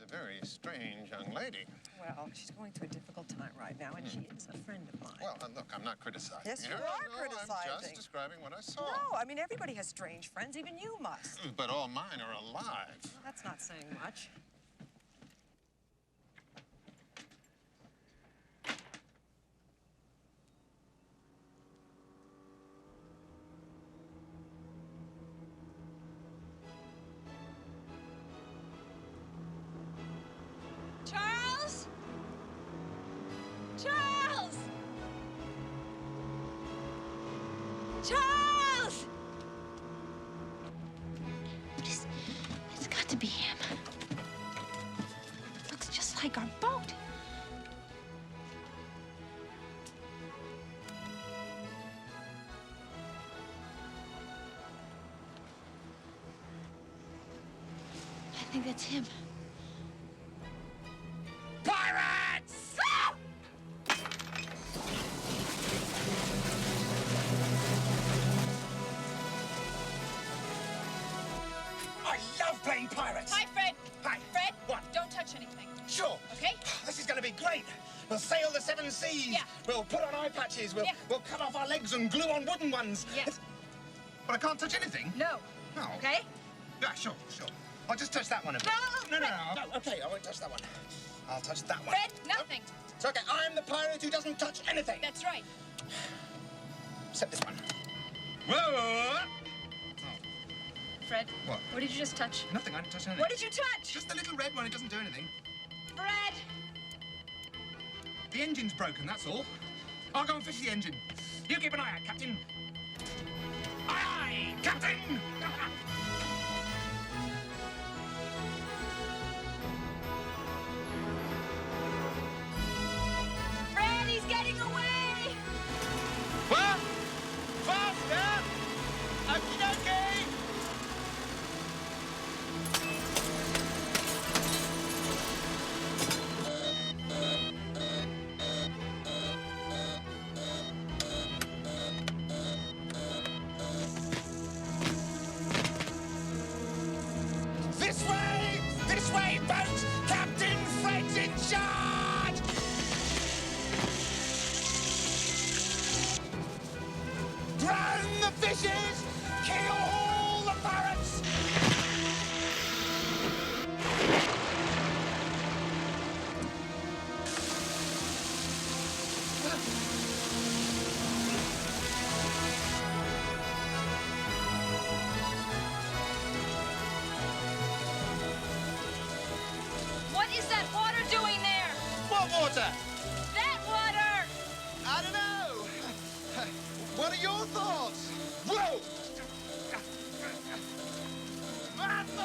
a very strange young lady. Well, she's going through a difficult time right now, and she is a friend of mine. Well, look, I'm not criticizing. Yes, you her. are criticizing. I'm just describing what I saw. No, I mean, everybody has strange friends. Even you must. But all mine are alive. Well, that's not saying much. Charles? Charles! Charles! It's got to be him. Looks just like our boat. I think that's him. Pirates! Ah! I love playing pirates. Hi, Fred. Hi. Fred? What? Don't touch anything. Sure. Okay? This is going to be great. We'll sail the seven seas. Yeah. We'll put on eye patches. We'll, Yeah. we'll cut off our legs and glue on wooden ones. Yeah. But I can't touch anything. No. No. Okay? Yeah, sure. I'll just touch that one a bit. No. Okay, I won't touch that one. I'll touch that one. Fred, nothing. It's okay. I'm the pirate who doesn't touch anything. That's right. Except this one. Whoa! Fred. What? What did you just touch? Nothing. I didn't touch anything. What did you touch? Just the little red one. It doesn't do anything. Fred! The engine's broken, that's all. I'll go and fix the engine. You keep an eye out, Captain. Aye, aye, Captain! Fred, he's getting away! What? Faster! Okie dokie! This way, boat! Captain Fred's in charge! Drown the fishes! Kill all the pirates! What is that water doing there? What water? That water! I don't know. What are your thoughts? Whoa! Man the